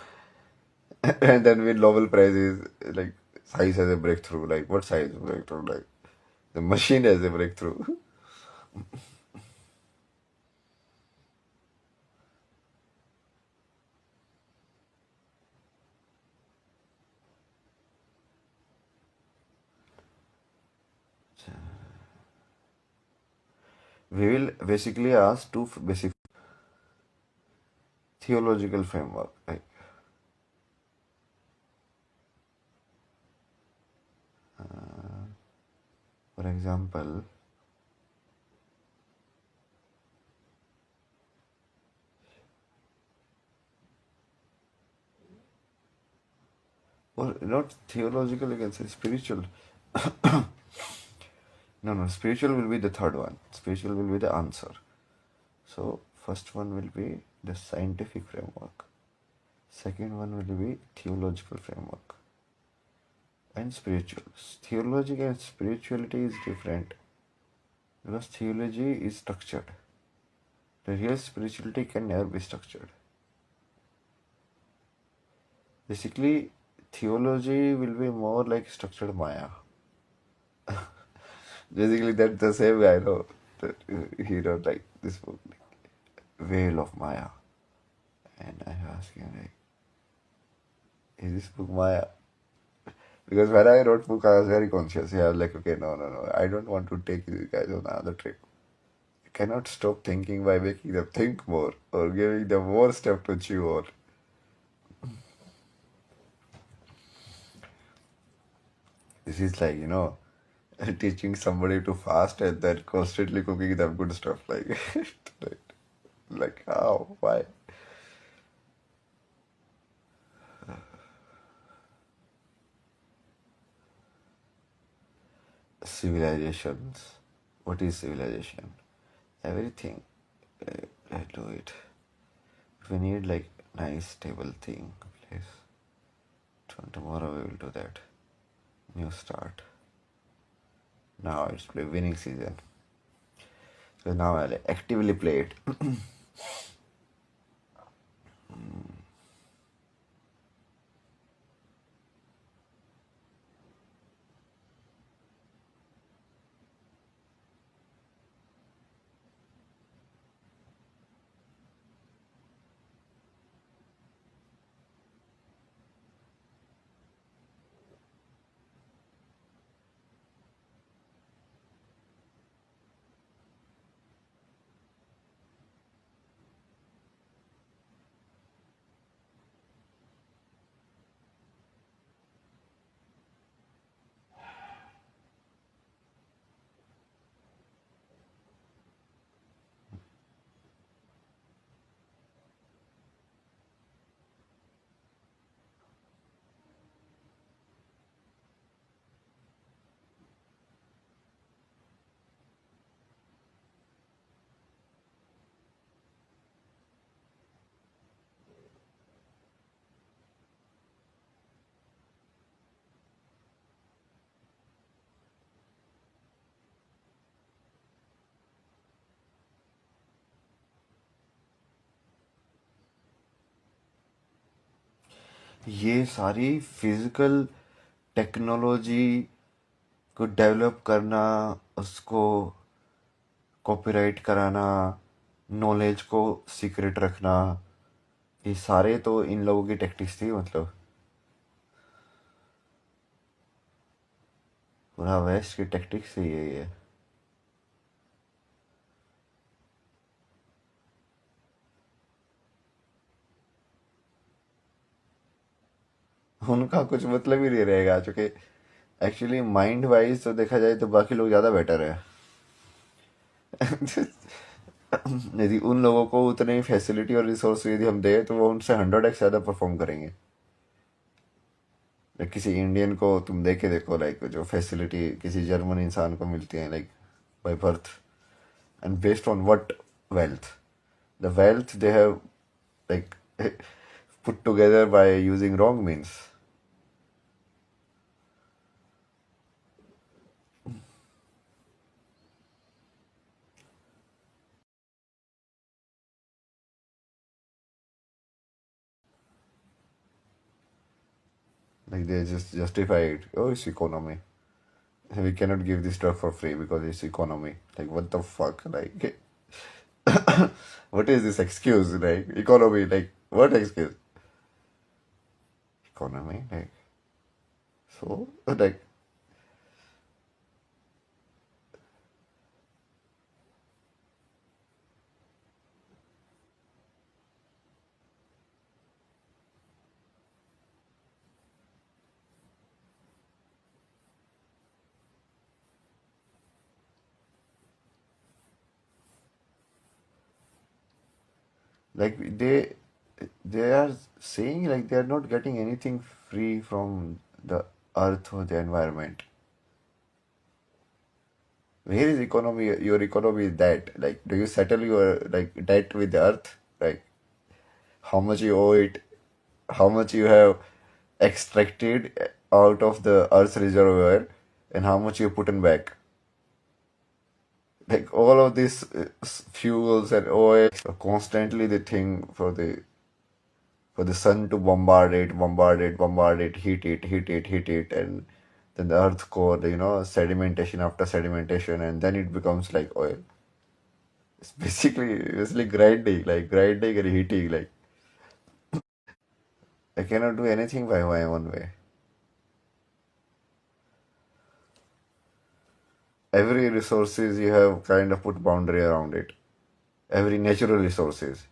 and then win Nobel prizes. Like science has a breakthrough. Like what science breakthrough? Like the machine has a breakthrough. We will basically ask two basic theological framework. Like for example, or not theological, you can say spiritual. No, spiritual will be the third one. Spiritual will be the answer. So first one will be the scientific framework. Second one will be theological framework. And spiritual. Theology and spirituality is different because theology is structured. The real spirituality can never be structured. Basically, theology will be more like structured Maya. Basically, that's the same guy, no? That, he wrote like this book, like, Veil of Maya. And I asked him, like, is this book Maya? Because when I wrote book, I was very conscious. Yeah, I was like, okay, no. I don't want to take these guys on another trip. You cannot stop thinking by making them think more or giving them more stuff to chew on. This is like, teaching somebody to fast and then constantly cooking them good stuff. Like, like how? Why? Civilizations. What is civilization? Everything. I do it. If we need like nice stable thing, please. Tomorrow we will do that. New start. Now it's play winning season. So now I'll actively play it. ये सारी physical technology को develop करना, उसको copyright कराना, knowledge को secret रखना, ये सारे तो इन लोगों की टेक्टिक्स थी. मतलब पूरा वेस्ट की टेक्टिक्स ही यही है. उनका कुछ मतलब ही नहीं रहेगा, क्योंकि एक्चुअली माइंड वाइज तो देखा जाए तो बाकी लोग ज़्यादा बेटर है. यदि उन लोगों को उतने फैसिलिटी और रिसोर्स यदि हम दें तो वो उनसे 100x ज़्यादा परफॉर्म करेंगे. लाइक किसी इंडियन को तुम देखे देखो, लाइक जो फैसिलिटी किसी जर्मन इंसान को मिलती है like by birth, and based on what wealth? The wealth they have like put together by using wrong means. Like they just justify it. Oh, it's economy. We cannot give this drug for free because it's economy. Like what the fuck? Like what is this excuse? Like economy? Like what excuse? Economy? Like so? Like like they are saying like they are not getting anything free from the earth or the environment. Where is economy? Your economy is that. Like, do you settle your like debt with the earth? Like, how much you owe it? How much you have extracted out of the earth's reservoir, and how much you put in back? Like all of these fuels and oil are constantly the thing for the sun to bombard it, heat it, and then the earth core, sedimentation after sedimentation, and then it becomes like oil. It's basically grinding and heating. Like I cannot do anything by my own way. Every resources you have kind of put boundary around it. Every natural resources.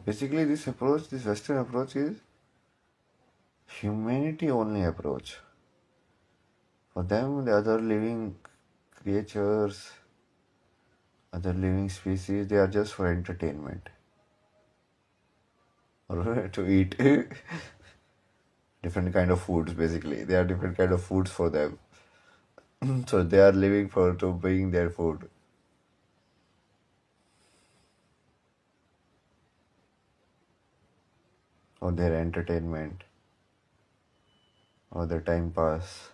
Basically, this Western approach is humanity only approach. For them, the other living creatures, other living species, they are just for entertainment or to eat different kind of foods. Basically, they are different kind of foods for them. So they are living for to being their food or their entertainment or their time pass.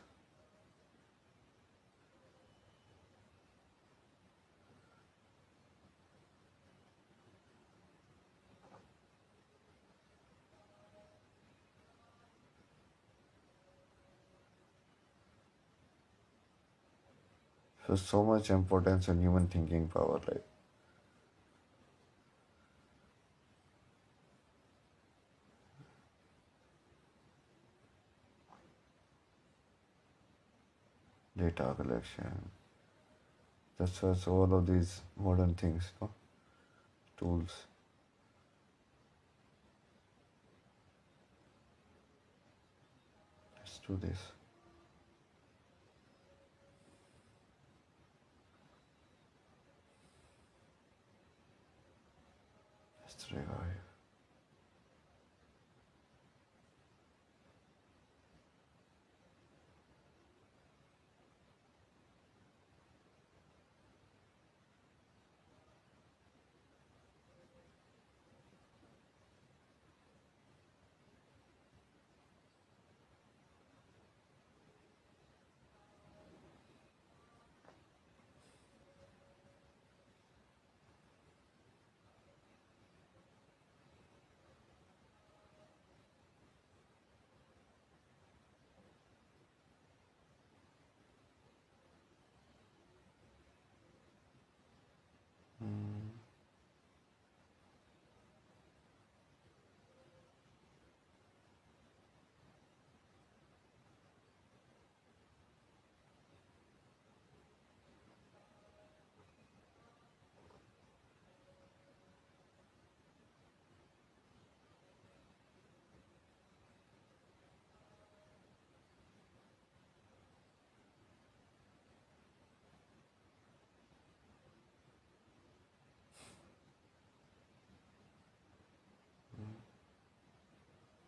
So much importance on human thinking power, like data collection. That's what's all of these modern things, no? Tools. Let's do this. Let's revive.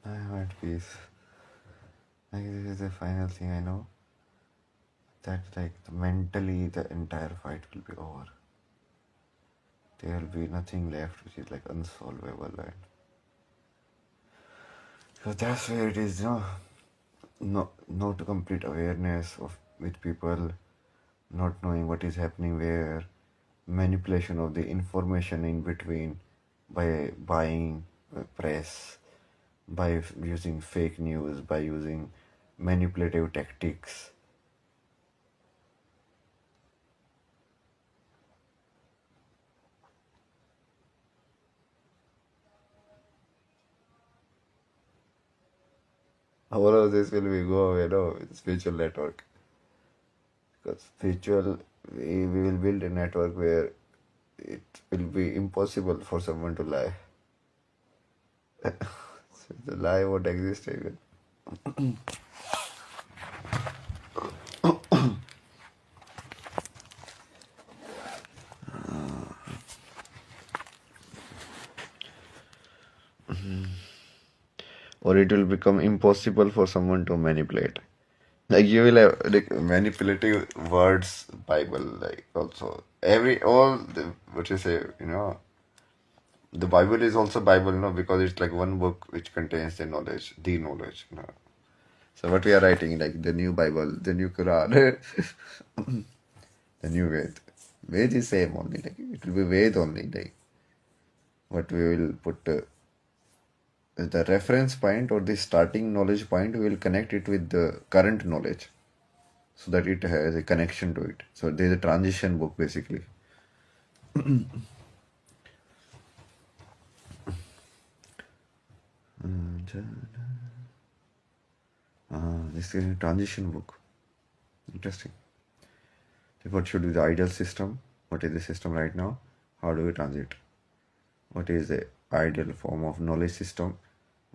I am at peace. Like this is the final thing I know. That like mentally the entire fight will be over. There will be nothing left which is like unsolvable, and so that's where it is, not complete awareness of with people, not knowing what is happening where, manipulation of the information in between by buying press, by using fake news, by using manipulative tactics. All of this will be go away, no, with spiritual network. Because spiritual, we will build a network where it will be impossible for someone to lie. So the lie won't exist even. Or it will become impossible for someone to manipulate. Like you will have like manipulative words, Bible, like also every all the, what you say, the Bible is also Bible, because it's like one book which contains the knowledge. So what we are writing, like the new Bible, the new Quran, the new Ved. Ved is same only, like it will be Ved only, like what we will put the reference point or the starting knowledge point, we will connect it with the current knowledge so that it has a connection to it. So there's a transition book basically. This is a transition book. Interesting. So what should be the ideal system? What is the system right now? How do we transit? What is the ideal form of knowledge system?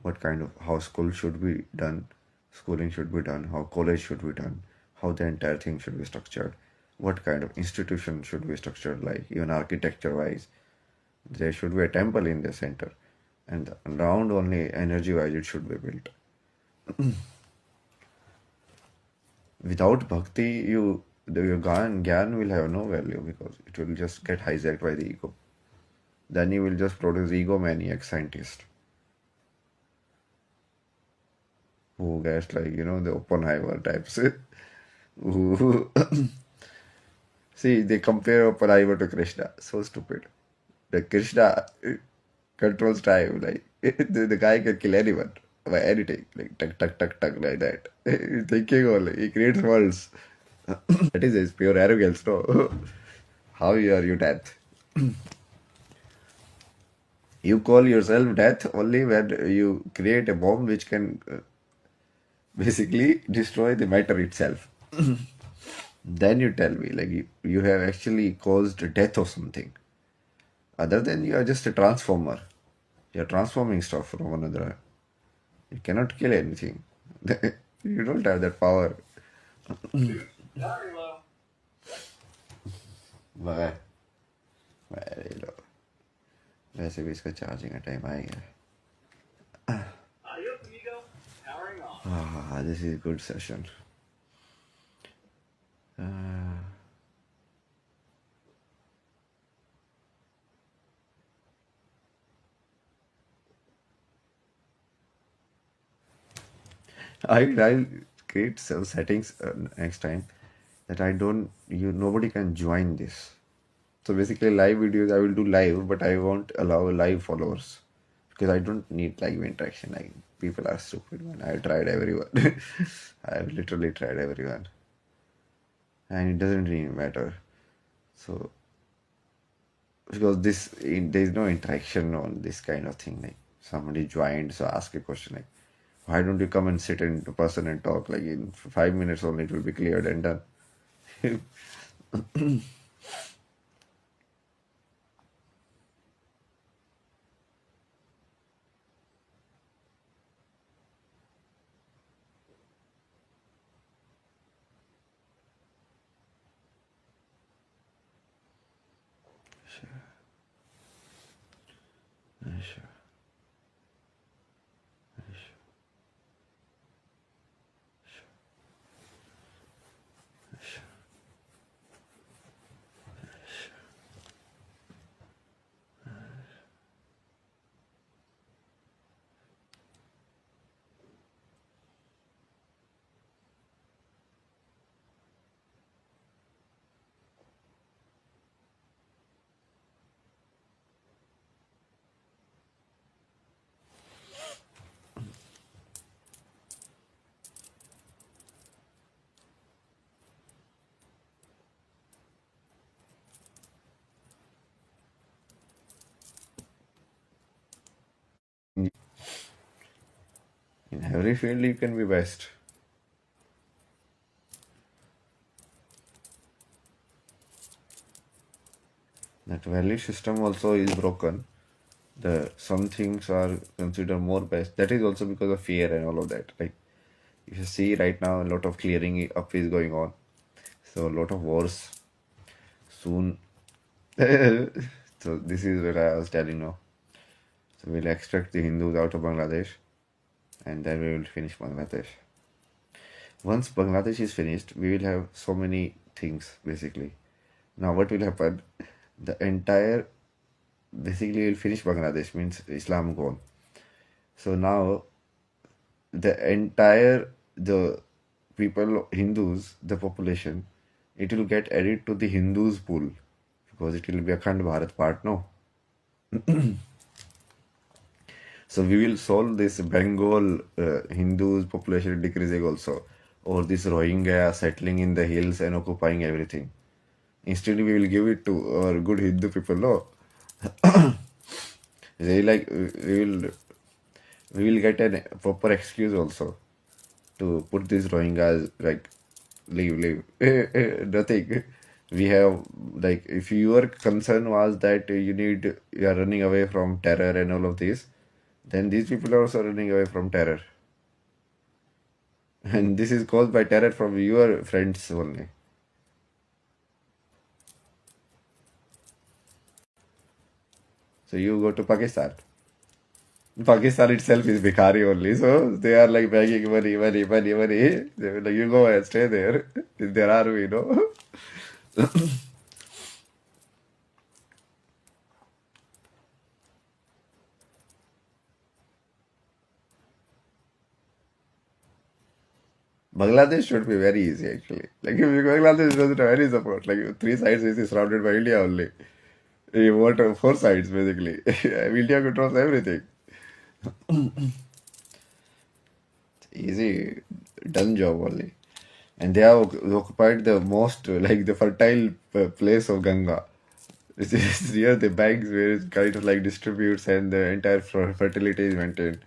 What kind of how school should be done? Schooling should be done. How college should be done? How the entire thing should be structured? What kind of institution should be structured? Like even architecture wise, there should be a temple in the center, and around only energy wise it should be built. Without bhakti, your gyan will have no value because it will just get hijacked by the ego. Then you will just produce egomaniac scientist who gets like the Oppenheimer types. Who see they compare Oppenheimer to Krishna. So stupid. The Krishna controls time. Like the guy can kill anyone by anything. Like tuck tuck tuck tuck like that. He's thinking only. He creates worlds. is pure arrogance, no? How are you death? You call yourself death only when you create a bomb which can basically destroy the matter itself. Then you tell me, like, you have actually caused death or something. Other than you are just a transformer. You're transforming stuff from one another. You cannot kill anything. You don't have that power. But, very low. वैसे भी इसका charging का time आ गया. This is a good session. I'll create some settings next time that I don't nobody can join this. So basically, live videos I will do live, but I won't allow live followers because I don't need live interaction. Like, people are stupid, man. I tried everyone. I've literally tried everyone, and it doesn't really matter. So because there is no interaction on this kind of thing. Like, somebody joined, so ask a question like, why don't you come and sit in person and talk? Like, in 5 minutes only, it will be cleared and done. Sure. In every field, you can be best. That value system also is broken. Some things are considered more best. That is also because of fear and all of that. Like, if you see right now, a lot of clearing up is going on. So a lot of wars soon. So this is what I was telling now. So we'll extract the Hindus out of Bangladesh, and then we will finish Bangladesh. Once Bangladesh is finished, we will have so many things basically. Now what will happen? The entire basically will finish Bangladesh, means Islam gone. So now the entire the people Hindus, the population, it will get added to the Hindus pool because it will be Akhand Bharat part, no? So we will solve this Bengal Hindus population decreasing also, or this Rohingya settling in the hills and occupying everything. Instead, we will give it to our good Hindu people. No, they like we will get a proper excuse also to put these Rohingyas like leave. Nothing. We have, like, if your concern was that you are running away from terror and all of this, then these people are also running away from terror. And this is caused by terror from your friends only. So you go to Pakistan. Pakistan itself is Bhikhari only, so they are like begging money. They will like, you go and stay there in their army, no? Bangladesh should be very easy actually. Like, if Bangladesh doesn't have any support, like three sides is surrounded by India only. You want four sides basically. India controls everything. Easy, done job only. and they have occupied the most like the fertile place of Ganga. It's near the banks where it kind of like distributes and the entire fertility is maintained.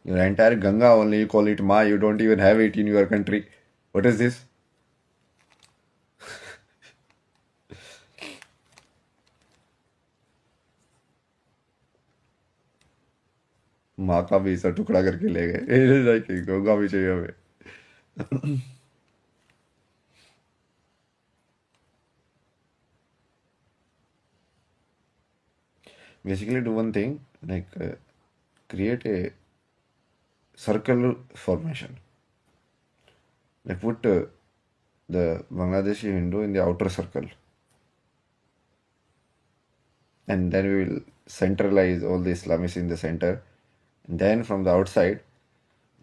Your entire Ganga only you call it Ma, you don't even have it in your country. What is this? माँ का भी ऐसा टुकड़ा करके ले गए like Ganga भी चाहिए हमें basically do one thing like create a circle formation like put the Bangladeshi Hindu in the outer circle and then we will centralize all the Islamists in the center and then from the outside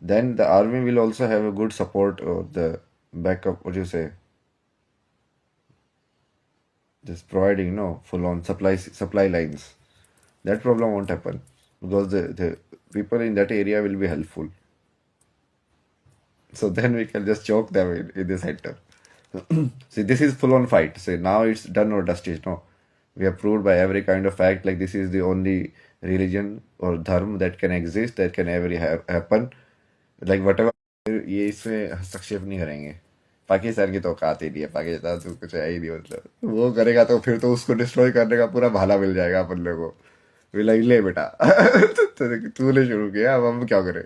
then the army will also have a good support or the backup what do you say just providing no full on supply lines that problem won't happen because the people in that area will be helpful. So then we can just choke them in the center. See, this is full on fight. See, now it's done or dusted. No, we have proved by every kind of fact like this is the only religion or dharma that can exist, that can ever happen. Like whatever, ये इसमें हस्तक्षेप नहीं करेंगे. पाकिस्तान की तो औकात ही नहीं है. पाकिस्तान तो कुछ है ही नहीं मतलब वो करेगा तो फिर तो उसको डिस्ट्रॉय करने का पूरा भाला मिल जाएगा अपन लोगों को. वे लाइक ले बेटा तूने शुरू किया अब हम क्या करें.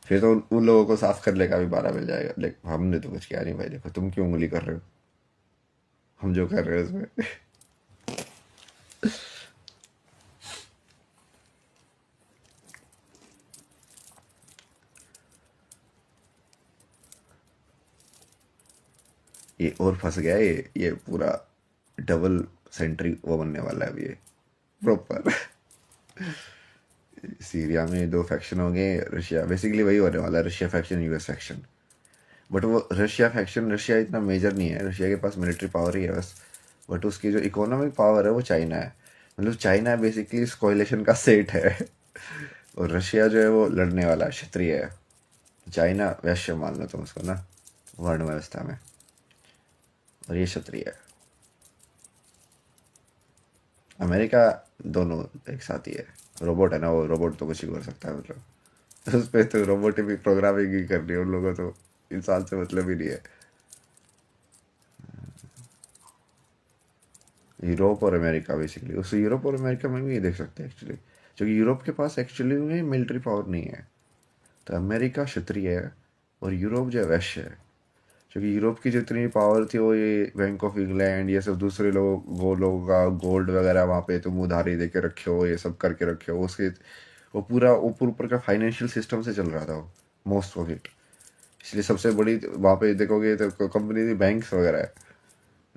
फिर तो उन लोगों को साफ करने का भी बारा मिल जाएगा. लाइक हमने तो कुछ किया नहीं भाई, देखो तुम क्यों उंगली कर रहे हो, हम जो कर रहे हैं उसमें. ये और फंस गया ये पूरा डबल सेंट्री वो बनने वाला है अब ये प्रॉपर. सीरिया में दो फैक्शन हो गए. रशिया बेसिकली वही होने वाला है, Russia faction US faction. But वो रशिया फैक्शन, रशिया इतना मेजर नहीं है, रशिया के पास मिलिट्री पावर ही है बस. बट उसकी जो इकोनॉमिक पावर है वो चाइना है. मतलब चाइना बेसिकली इस कोalition का सेट है. और रशिया जो है वो लड़ने वाला क्षत्रिय है. चाइना वैश्य मान लो तुम उसको ना वर्ण व्यवस्था में, और ये क्षत्रिय है. अमेरिका दोनों एक साथ ही है. रोबोट है ना वो, रोबोट तो कुछ ही कर सकता है मतलब उस पर तो रोबोट भी प्रोग्रामिंग ही करनी है, उन लोगों तो इंसान से मतलब ही नहीं है. यूरोप और अमेरिका बेसिकली, उस यूरोप और अमेरिका में भी ये देख सकते हैं एक्चुअली, क्योंकि यूरोप के पास एक्चुअली में मिलिट्री पावर नहीं है. तो अमेरिका क्षत्रिय है और यूरोप जो है वैश्य है. क्योंकि यूरोप की जितनी पावर थी वो ये बैंक ऑफ इंग्लैंड ये सब दूसरे लोगों का गोल्ड वगैरह वहाँ पे तुम उधारी दे के रखे हो, ये सब करके रखे हो, उसके वो पूरा ऊपर ऊपर का फाइनेंशियल सिस्टम से चल रहा था वो मोस्ट ऑफ इट. इसलिए सबसे बड़ी वहाँ पे देखोगे तो कंपनी बैंक्स वगैरह है.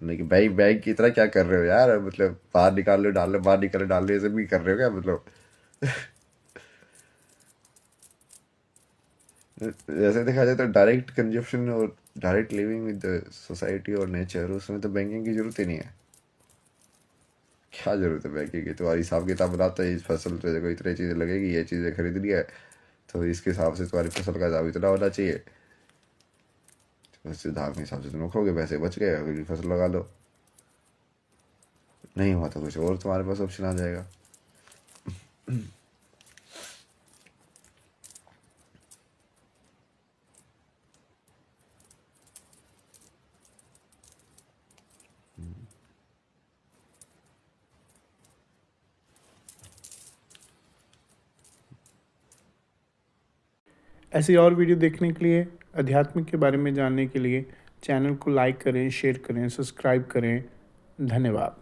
नहीं बैंक बैंक की तरह क्या कर रहे हो यार, मतलब बाहर निकाल लो डाल लो, बाहर निकाल लो डाल लो, ये सब भी कर रहे हो क्या मतलब. जैसे देखा जाए तो डायरेक्ट कंजप्शन और डायरेक्ट लिविंग विद सोसाइटी और नेचर, उसमें तो बैंकिंग की जरूरत ही नहीं है. क्या जरूरत है बैंकिंग की, तुम्हारी हिसाब किताब बनाता है इस फसल पे देखो इतनी चीज़ें लगेगी, ये चीज़ें खरीदनी है तो इसके हिसाब से तुम्हारी फसल का दाम इतना होना चाहिए, तो उससे दाम के हिसाब से तुम रखोगे, पैसे बच गए अगली फसल लगा लो. नहीं हुआ तो कुछ और तुम्हारे पास ऑप्शन आ जाएगा. ऐसी और वीडियो देखने के लिए, आध्यात्मिक के बारे में जानने के लिए चैनल को लाइक करें, शेयर करें, सब्सक्राइब करें. धन्यवाद.